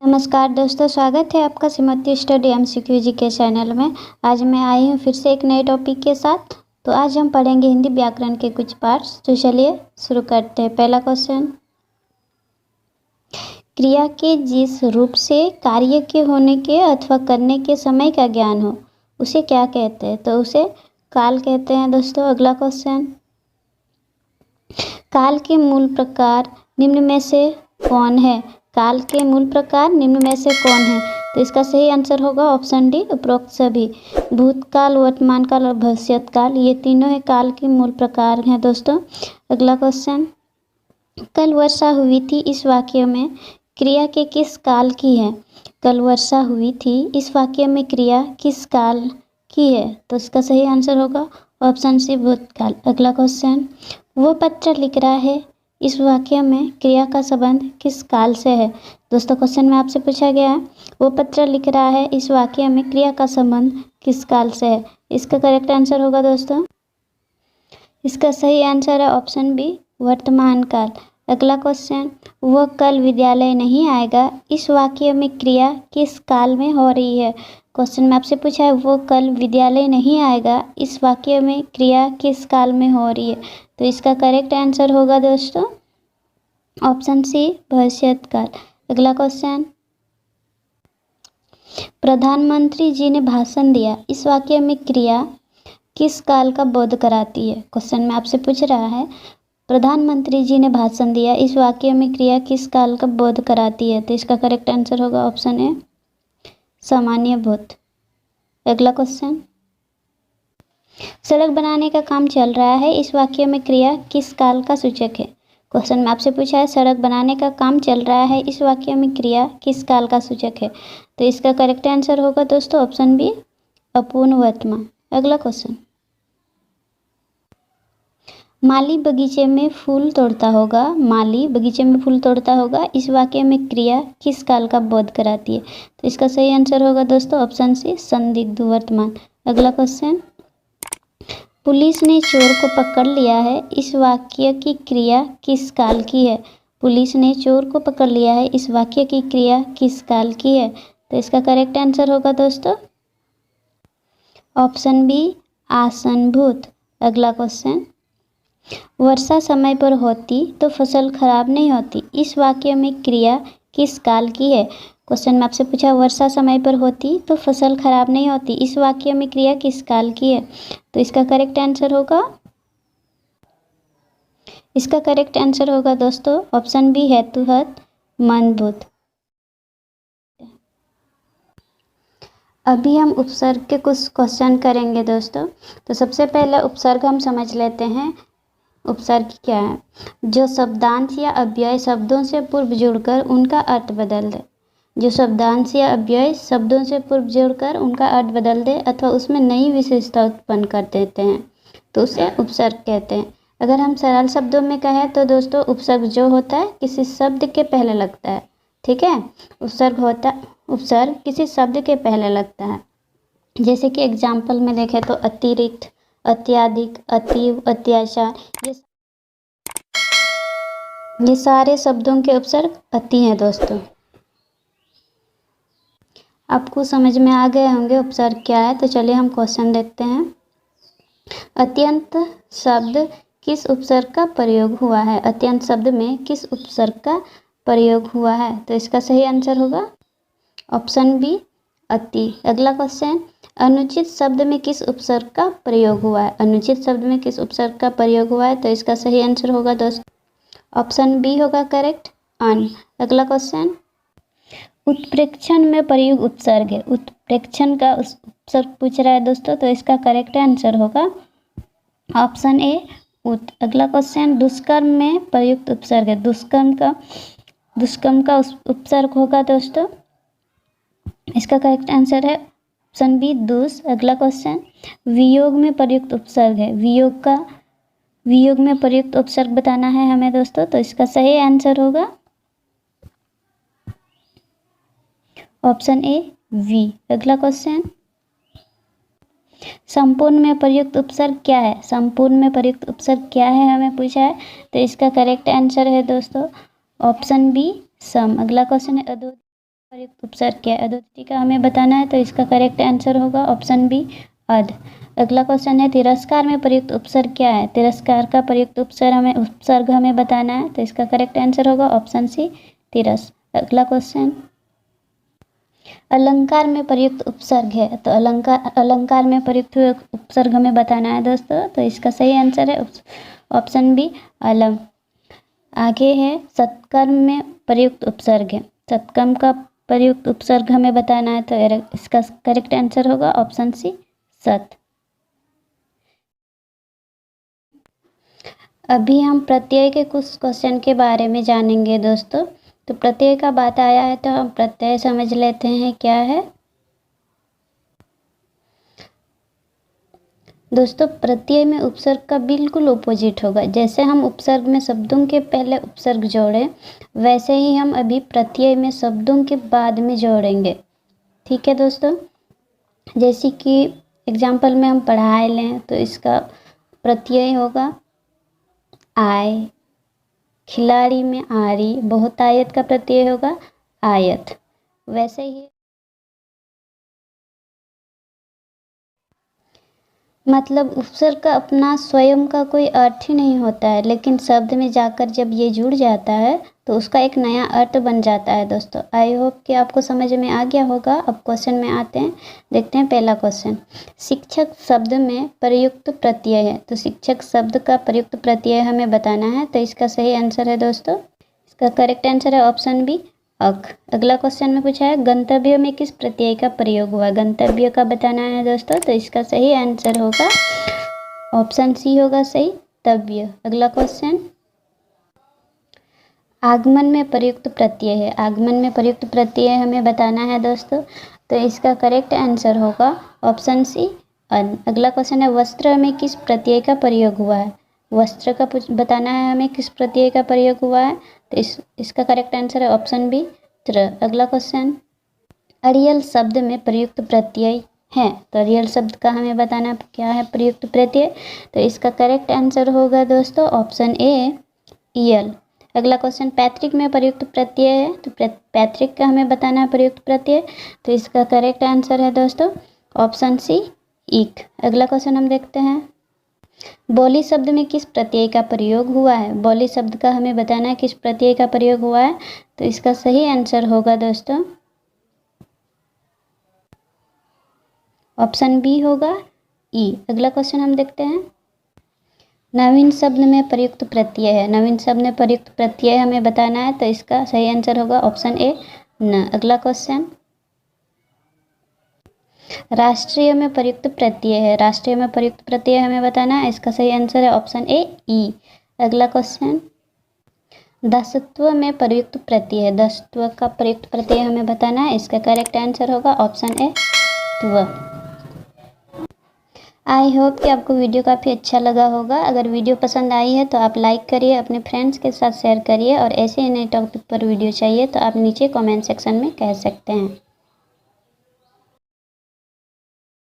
नमस्कार दोस्तों, स्वागत है आपका श्रीमती स्टडी एमसीक्यू जी के चैनल में। आज मैं आई हूँ फिर से एक नए टॉपिक के साथ। तो आज हम पढ़ेंगे हिंदी व्याकरण के कुछ पार्ट्स। तो चलिए शुरू करते हैं। पहला क्वेश्चन, क्रिया के जिस रूप से कार्य के होने के अथवा करने के समय का ज्ञान हो उसे क्या कहते हैं? तो उसे काल कहते हैं दोस्तों। अगला क्वेश्चन, काल के मूल प्रकार निम्न में से कौन है? काल के मूल प्रकार निम्न में से कौन है? तो इसका सही आंसर होगा ऑप्शन डी, उपरोक्त सभी। भूतकाल, वर्तमान काल और भविष्यत काल, ये तीनों है काल के मूल प्रकार हैं दोस्तों। अगला क्वेश्चन, कल वर्षा हुई थी इस वाक्य में क्रिया के किस काल की है? कल वर्षा हुई थी इस वाक्य में क्रिया किस काल की है? तो इसका सही आंसर होगा ऑप्शन सी, भूतकाल। अगला क्वेश्चन, वो पत्र लिख रहा है इस वाक्य में क्रिया का संबंध किस काल से है? दोस्तों क्वेश्चन में आपसे पूछा गया है वो पत्र लिख रहा है इस वाक्य में क्रिया का संबंध किस काल से है? इसका करेक्ट आंसर होगा दोस्तों, इसका सही आंसर है ऑप्शन बी, वर्तमान काल। अगला क्वेश्चन, वह कल विद्यालय नहीं आएगा इस वाक्य में क्रिया किस काल में हो रही है? क्वेश्चन में आपसे पूछा है वो कल विद्यालय नहीं आएगा इस वाक्य में क्रिया किस काल में हो रही है? तो इसका करेक्ट आंसर होगा दोस्तों ऑप्शन सी, भविष्यत काल। अगला क्वेश्चन, प्रधानमंत्री जी ने भाषण दिया इस वाक्य में क्रिया किस काल का बोध कराती है? क्वेश्चन में आपसे पूछ रहा है प्रधानमंत्री जी ने भाषण दिया इस वाक्य में क्रिया किस काल का बोध कराती है? तो इसका करेक्ट आंसर होगा ऑप्शन ए, सामान्य भूत। अगला क्वेश्चन, सड़क बनाने का काम चल रहा है इस वाक्य में क्रिया किस काल का सूचक है? क्वेश्चन में आपसे पूछा है सड़क बनाने का काम चल रहा है इस वाक्य में क्रिया किस काल का सूचक है? तो इसका करेक्ट आंसर होगा दोस्तों ऑप्शन बी, अपूर्ण वर्तमान। अगला क्वेश्चन, माली बगीचे में फूल तोड़ता होगा, माली बगीचे में फूल तोड़ता होगा इस वाक्य में क्रिया किस काल का बोध कराती है? तो इसका सही आंसर होगा दोस्तों ऑप्शन सी, संदिग्ध वर्तमान। अगला क्वेश्चन, पुलिस ने चोर को पकड़ लिया है इस वाक्य की क्रिया किस काल की है? पुलिस ने चोर को पकड़ लिया है इस वाक्य की क्रिया किस काल की है? तो इसका करेक्ट आंसर होगा दोस्तों ऑप्शन बी, आसन्नभूत। अगला क्वेश्चन, वर्षा समय पर होती तो फसल खराब नहीं होती इस वाक्य में क्रिया किस काल की है? क्वेश्चन में आपसे पूछा वर्षा समय पर होती तो फसल खराब नहीं होती इस वाक्य में क्रिया किस काल की है? तो इसका करेक्ट आंसर होगा दोस्तों ऑप्शन बी, हेतुहत मंदबुद्ध। अभी हम उपसर्ग के कुछ क्वेश्चन करेंगे दोस्तों। तो सबसे पहले उपसर्ग हम समझ लेते हैं। उपसर्ग क्या है? जो शब्दांश या अव्यय शब्दों से पूर्व जुड़कर उनका अर्थ बदल दे, जो शब्दांश या अव्यय शब्दों से पूर्व जुड़कर उनका अर्थ बदल दे अथवा उसमें नई विशेषता उत्पन्न कर देते हैं तो उसे उपसर्ग कहते हैं। अगर हम सरल शब्दों में कहें तो दोस्तों उपसर्ग जो होता है किसी शब्द के पहले लगता है, ठीक है। उपसर्ग किसी शब्द के पहले लगता है। जैसे कि एग्जाम्पल में देखें तो अतिरिक्त, अत्यधिक, अतीव, अत्याचार, ये सारे शब्दों के उपसर्ग अति हैं दोस्तों। आपको समझ में आ गए होंगे उपसर्ग क्या है। तो चलिए हम क्वेश्चन देखते हैं। अत्यंत शब्द किस उपसर्ग का प्रयोग हुआ है? अत्यंत शब्द में किस उपसर्ग का प्रयोग हुआ है? तो इसका सही आंसर होगा ऑप्शन बी, अति। अगला क्वेश्चन, अनुचित शब्द में किस उपसर्ग का प्रयोग हुआ है? अनुचित शब्द में किस उपसर्ग का प्रयोग हुआ है? तो इसका सही आंसर होगा दोस्तों ऑप्शन बी होगा करेक्ट, अन। अगला क्वेश्चन, उत्प्रेक्षण में प्रयुक्त उपसर्ग है, उत्प्रेक्षण का उपसर्ग पूछ रहा है दोस्तों। तो इसका करेक्ट आंसर होगा ऑप्शन ए, उत। अगला क्वेश्चन, दुष्कर्म में प्रयुक्त उपसर्ग है, दुष्कर्म का उपसर्ग होगा दोस्तों। इसका करेक्ट आंसर है ऑप्शन बी, दुष। अगला क्वेश्चन, वियोग में प्रयुक्त उपसर्ग है, वियोग में प्रयुक्त उपसर्ग बताना है हमें दोस्तों। तो इसका सही आंसर होगा ऑप्शन ए, वी। अगला क्वेश्चन, संपूर्ण में प्रयुक्त उपसर्ग क्या है? संपूर्ण में प्रयुक्त उपसर्ग क्या है हमें पूछा है। तो इसका करेक्ट आंसर है दोस्तों ऑप्शन बी, सम। अगला क्वेश्चन है प्रयुक्त उपसर्ग क्या है? अधोतिथि का हमें बताना है, तो इसका करेक्ट आंसर होगा ऑप्शन बी अध। अगला क्वेश्चन है तिरस्कार में प्रयुक्त उपसर्ग क्या है? तिरस्कार का प्रयुक्त उपसर्ग हमें बताना है, तो इसका करेक्ट आंसर होगा ऑप्शन सी तिरस। अगला क्वेश्चन अलंकार में प्रयुक्त उपसर्ग है, तो अलंकार में प्रयुक्त उपसर्ग हमें बताना है दोस्तों, तो इसका सही आंसर है ऑप्शन बी अलम। आगे है सत्कर्म में प्रयुक्त उपसर्ग है, सत्कर्म का प्रयुक्त उपसर्ग हमें बताना है, तो इसका करेक्ट आंसर होगा ऑप्शन सी सत। अभी हम प्रत्यय के कुछ क्वेश्चन के बारे में जानेंगे दोस्तों। तो प्रत्यय का बात आया है, तो हम प्रत्यय समझ लेते हैं क्या है। दोस्तों प्रत्यय में उपसर्ग का बिल्कुल ऑपोजिट होगा। जैसे हम उपसर्ग में शब्दों के पहले उपसर्ग जोड़ें, वैसे ही हम अभी प्रत्यय में शब्दों के बाद में जोड़ेंगे। ठीक है दोस्तों, जैसे कि एग्जाम्पल में हम पढ़ाई लें, तो इसका प्रत्यय होगा आय। खिलाड़ी में आरी, बहुतायत का प्रत्यय होगा आयत। वैसे ही मतलब उपसर्ग का अपना स्वयं का कोई अर्थ ही नहीं होता है, लेकिन शब्द में जाकर जब ये जुड़ जाता है तो उसका एक नया अर्थ बन जाता है दोस्तों। आई होप कि आपको समझ में आ गया होगा। अब क्वेश्चन में आते हैं, देखते हैं पहला क्वेश्चन। शिक्षक शब्द में प्रयुक्त प्रत्यय है, तो शिक्षक शब्द का प्रयुक्त प्रत्यय हमें बताना है, तो इसका सही आंसर है दोस्तों, इसका करेक्ट आंसर है ऑप्शन बी अक। अगला क्वेश्चन में पूछा है गंतव्य में किस प्रत्यय का प्रयोग हुआ? गंतव्य का बताना है दोस्तों, तो इसका सही आंसर होगा ऑप्शन सी होगा सही तव्य। अगला क्वेश्चन आगमन में प्रयुक्त प्रत्यय है, आगमन में प्रयुक्त प्रत्यय हमें बताना है दोस्तों, तो इसका करेक्ट आंसर होगा ऑप्शन सी अन। अगला क्वेश्चन है वस्त्र में किस प्रत्यय का प्रयोग हुआ है? वस्त्र का बताना है हमें किस प्रत्यय का प्रयोग हुआ है, तो इसका करेक्ट आंसर है ऑप्शन बी त्र। अगला क्वेश्चन अरियल शब्द में प्रयुक्त प्रत्यय है, तो अरियल शब्द का हमें बताना क्या है प्रयुक्त प्रत्यय, तो इसका करेक्ट आंसर होगा दोस्तों ऑप्शन ए यल। अगला क्वेश्चन पैतृक में प्रयुक्त प्रत्यय है, तो पैतृक का हमें बताना है प्रयुक्त प्रत्यय, तो इसका करेक्ट आंसर है दोस्तों ऑप्शन सी इक। अगला क्वेश्चन हम देखते हैं बोली शब्द में किस प्रत्यय का प्रयोग हुआ है? बोली शब्द का हमें बताना है किस प्रत्यय का प्रयोग हुआ है, तो इसका सही आंसर होगा दोस्तों ऑप्शन बी होगा ई। अगला क्वेश्चन हम देखते हैं नवीन शब्द में प्रयुक्त प्रत्यय है, नवीन शब्द में प्रयुक्त प्रत्यय हमें बताना है, तो इसका सही आंसर होगा ऑप्शन ए न। अगला क्वेश्चन राष्ट्रीय में प्रयुक्त प्रत्यय है, राष्ट्रीय में प्रयुक्त प्रत्यय हमें बताना है, इसका सही आंसर है ऑप्शन ए ई। अगला क्वेश्चन दासत्व में प्रयुक्त प्रत्यय है, दासत्व का प्रयुक्त प्रत्यय हमें बताना है, इसका करेक्ट आंसर होगा ऑप्शन ए त्व। आई होप कि आपको वीडियो काफ़ी अच्छा लगा होगा। अगर वीडियो पसंद आई है तो आप लाइक करिए, अपने फ्रेंड्स के साथ शेयर करिए, और ऐसे ही नए टॉपिक पर वीडियो चाहिए तो आप नीचे कमेंट सेक्शन में कह सकते हैं।